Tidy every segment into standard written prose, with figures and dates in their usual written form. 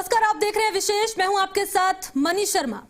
नमस्कार, आप देख रहे हैं विशेष। मैं हूं आपके साथ मनीष शर्मा।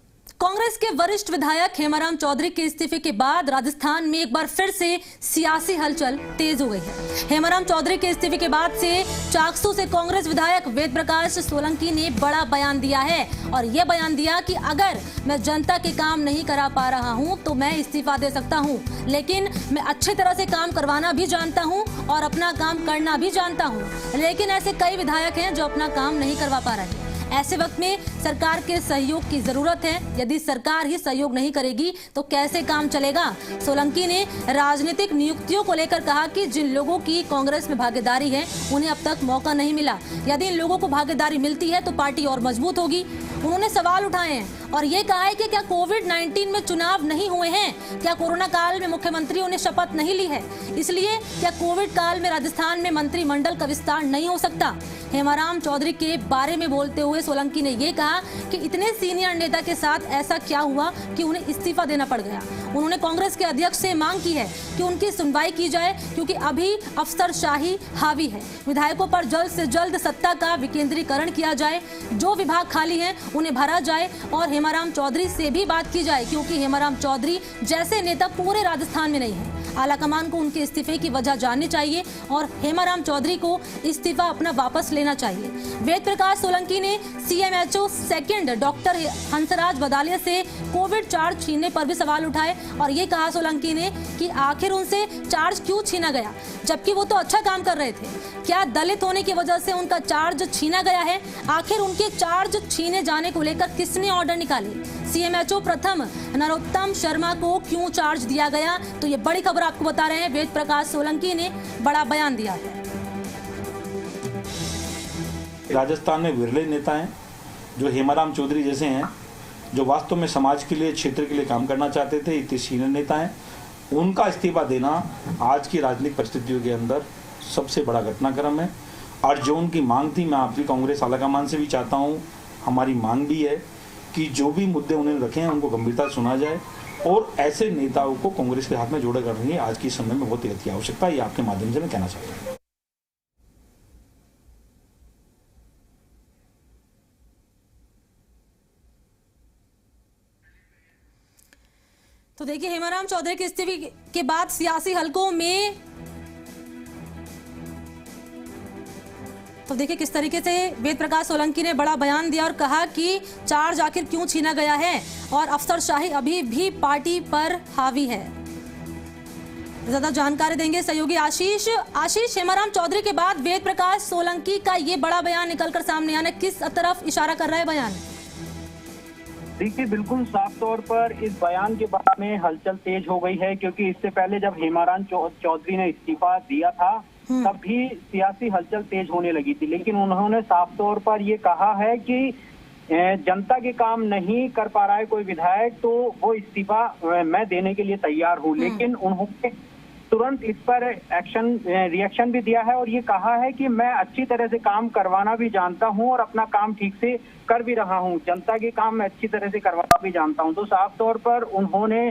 कांग्रेस के वरिष्ठ विधायक हेमाराम चौधरी के इस्तीफे के बाद राजस्थान में एक बार फिर से सियासी हलचल तेज हो गई है। हेमाराम चौधरी के इस्तीफे के बाद से चाकसू से कांग्रेस विधायक वेद प्रकाश सोलंकी ने बड़ा बयान दिया है और यह बयान दिया कि अगर मैं जनता के काम नहीं करा पा रहा हूं तो मैं इस्तीफा दे सकता हूं, लेकिन मैं अच्छी तरह से काम करवाना भी जानता हूं और अपना काम करना भी जानता हूं। लेकिन ऐसे कई विधायक हैं जो अपना काम नहीं करवा पा रहे हैं। ऐसे वक्त में सरकार के सहयोग की जरूरत है। यदि सरकार ही सहयोग नहीं करेगी तो कैसे काम चलेगा। सोलंकी ने राजनीतिक नियुक्तियों को लेकर कहा कि जिन लोगों की कांग्रेस में भागीदारी है उन्हें अब तक मौका नहीं मिला। यदि इन लोगों को भागीदारी मिलती है तो पार्टी और मजबूत होगी। उन्होंने सवाल उठाए हैं और ये कहा है कि क्या कोविड-19 में चुनाव नहीं हुए हैं, क्या कोरोना काल में मुख्यमंत्रियों ने शपथ नहीं ली है, इसलिए क्या कोविड काल में राजस्थान में मंत्रिमंडल का विस्तार नहीं हो सकता। हेमाराम चौधरी के बारे में बोलते हुए सोलंकी ने यह कहा कि इतने सीनियर नेता के साथ ऐसा क्या हुआ कि उन्हें इस्तीफा देना पड़ गया। उन्होंने कांग्रेस के अध्यक्ष से मांग की है कि उनकी सुनवाई की जाए, क्योंकि अभी अफसरशाही हावी है। विधायकों पर जल्द से जल्द सत्ता का विकेंद्रीकरण किया जाए, जो विभाग खाली हैं उन्हें भरा जाए और हेमाराम चौधरी से भी बात की जाए, क्योंकि हेमाराम चौधरी जैसे नेता पूरे राजस्थान में नहीं है। आलाकमान को उनके इस्तीफे की वजह जाननी चाहिए और हेमाराम चौधरी को इस्तीफा अपना वापस लेना चाहिए। वेद प्रकाश सोलंकी ने सीएमएचओ सेकंड डॉक्टर हंसराज बदालिया से कोविड चार्ज छीनने पर भी सवाल उठाए और ये कहा सोलंकी ने कि आखिर उनसे चार्ज क्यों छीना गया, जबकि वो तो अच्छा काम कर रहे थे। क्या दलित होने की वजह से उनका चार्ज छीना गया है? आखिर उनके चार्ज छीने जाने को लेकर किसने ऑर्डर निकाले? सीएमएचओ प्रथम नरोत्तम शर्मा को क्यों चार्ज दिया गया? तो ये बड़ी खबर आपको बता रहे हैं। वेद प्रकाश सोलंकी ने बड़ा बयान दिया है। राजस्थान में विरले नेता हैं जो हेमाराम चौधरी जैसे हैं, जो वास्तव में समाज के लिए, क्षेत्र के लिए काम करना चाहते थे। इतने सीनियर नेता हैं, उनका इस्तीफा देना आज की राजनीतिक परिस्थितियों के अंदर सबसे बड़ा घटनाक्रम है। और जो उनकी मांग थी, मैं आपकी कांग्रेस आलाकमान से भी चाहता हूँ, हमारी मांग भी है कि जो भी मुद्दे उन्होंने रखे हैं उनको गंभीरता से सुना जाए और ऐसे नेताओं को कांग्रेस के हाथ में जोड़े करने की आज के समय में बहुत तेजी की आवश्यकता है। ये आपके माध्यम से मैं कहना चाहता हूँ। तो देखिए, हेमाराम चौधरी के इस्तीफे के बाद सियासी हलकों में तो देखिए किस तरीके से वेद प्रकाश सोलंकी ने बड़ा बयान दिया और कहा कि चार्ज आखिर क्यों छीना गया है और अफसरशाही अभी भी पार्टी पर हावी है। ज्यादा जानकारी देंगे सहयोगी आशीष। हेमाराम चौधरी के बाद वेद प्रकाश सोलंकी का ये बड़ा बयान निकलकर सामने आने किस तरफ इशारा कर रहा है बयान? देखिए, बिल्कुल साफ तौर पर इस बयान के बाद में हलचल तेज हो गई है, क्योंकि इससे पहले जब हेमाराम चौधरी ने इस्तीफा दिया था तब भी सियासी हलचल तेज होने लगी थी, लेकिन उन्होंने साफ तौर पर ये कहा है कि जनता के काम नहीं कर पा रहा है कोई विधायक तो वो इस्तीफा मैं देने के लिए तैयार हूँ। लेकिन उन्होंने तुरंत इस पर रिएक्शन भी दिया है और ये कहा है कि मैं अच्छी तरह से काम करवाना भी जानता हूं और अपना काम ठीक से कर भी रहा हूं, जनता के काम मैं अच्छी तरह से करवाना भी जानता हूं। तो साफ तौर पर उन्होंने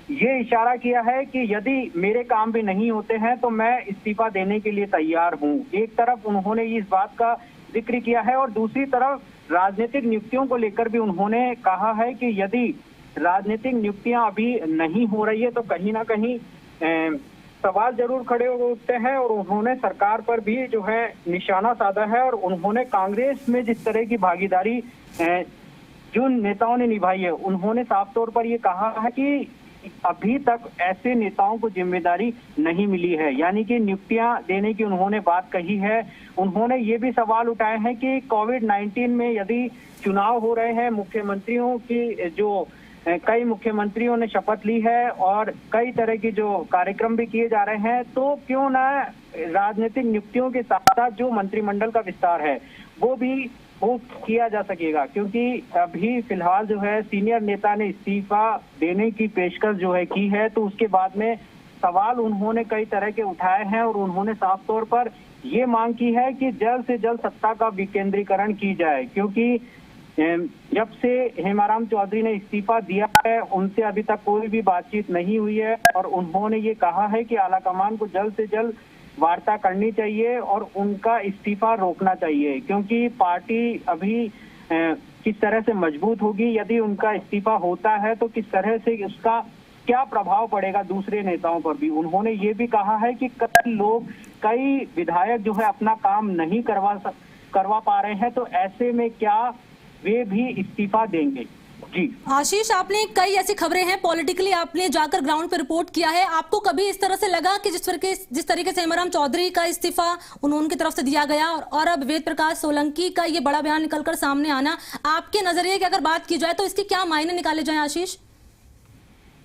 ये इशारा किया है कि यदि मेरे काम भी नहीं होते हैं तो मैं इस्तीफा देने के लिए तैयार हूं। एक तरफ उन्होंने इस बात का जिक्र किया है और दूसरी तरफ राजनीतिक नियुक्तियों को लेकर भी उन्होंने कहा है कि यदि राजनीतिक नियुक्तियां अभी नहीं हो रही है तो कहीं ना कहीं सवाल जरूर खड़े उठते हैं और उन्होंने सरकार पर भी जो है निशाना साधा है। और उन्होंने कांग्रेस में जिस तरह की भागीदारी जो नेताओं ने निभाई है, उन्होंने साफ तौर पर ये कहा है कि अभी तक ऐसे नेताओं को जिम्मेदारी नहीं मिली है, यानी कि नियुक्तियां देने की उन्होंने बात कही है। उन्होंने ये भी सवाल उठाए हैं कि कोविड-19 में यदि चुनाव हो रहे हैं, मुख्यमंत्रियों की जो कई मुख्यमंत्रियों ने शपथ ली है और कई तरह की जो कार्यक्रम भी किए जा रहे हैं, तो क्यों ना राजनीतिक नियुक्तियों के साथ साथ जो मंत्रिमंडल का विस्तार है वो भी वो किया जा सकेगा, क्योंकि अभी फिलहाल जो है सीनियर नेता ने इस्तीफा देने की पेशकश जो है की है, तो उसके बाद में सवाल उन्होंने कई तरह के उठाए हैं और उन्होंने साफ तौर पर ये मांग की है कि जल्द से जल्द सत्ता का विकेंद्रीकरण की जाए, क्योंकि जब से हेमाराम चौधरी ने इस्तीफा दिया है उनसे अभी तक कोई भी बातचीत नहीं हुई है और उन्होंने ये कहा है कि आलाकमान को जल्द से जल्द वार्ता करनी चाहिए और उनका इस्तीफा रोकना चाहिए, क्योंकि पार्टी अभी किस तरह से मजबूत होगी, यदि उनका इस्तीफा होता है तो किस तरह से उसका क्या प्रभाव पड़ेगा दूसरे नेताओं पर भी। उन्होंने ये भी कहा है कि कई विधायक जो है अपना काम नहीं करवा पा रहे हैं, तो ऐसे में क्या वे भी इस्तीफा देंगे। जी आशीष, आपने कई ऐसी खबरें हैं, पॉलिटिकली आपने जाकर ग्राउंड पे रिपोर्ट किया है, आपको कभी इस तरह से लगा कि जिस तरीके से हेमाराम चौधरी का इस्तीफा उनकी तरफ से दिया गया और अब वेद प्रकाश सोलंकी का ये बड़ा बयान निकलकर सामने आना, आपके नजरिए की अगर बात की जाए तो इसके क्या मायने निकाले जाएं आशीष?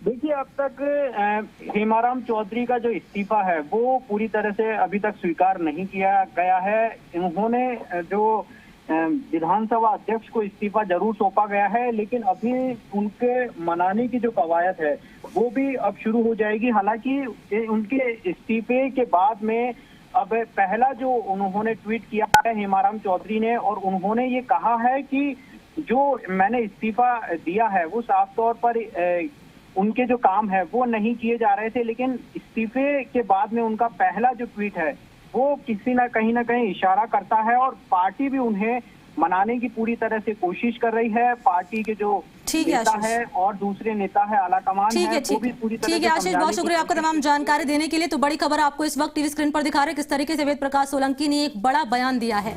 देखिए, अब तक हेमाराम चौधरी का जो इस्तीफा है वो पूरी तरह से अभी तक स्वीकार नहीं किया गया है। उन्होंने जो विधानसभा अध्यक्ष को इस्तीफा जरूर सौंपा गया है, लेकिन अभी उनके मनाने की जो कवायद है वो भी अब शुरू हो जाएगी। हालांकि उनके इस्तीफे के बाद में अब पहला जो उन्होंने ट्वीट किया है हेमाराम चौधरी ने, और उन्होंने ये कहा है कि जो मैंने इस्तीफा दिया है वो साफ तौर पर उनके जो काम है वो नहीं किए जा रहे थे, लेकिन इस्तीफे के बाद में उनका पहला जो ट्वीट है वो किसी ना कहीं इशारा करता है, और पार्टी भी उन्हें मनाने की पूरी तरह से कोशिश कर रही है। पार्टी के जो नेता है और दूसरे नेता है आलाकमान है, वो भी पूरी तरह से। ठीक है आशीष, बहुत शुक्रिया आपका तमाम जानकारी देने के लिए। तो बड़ी खबर आपको इस वक्त टीवी स्क्रीन पर दिखा रहे हैं, किस तरीके से वेद प्रकाश सोलंकी ने एक बड़ा बयान दिया है।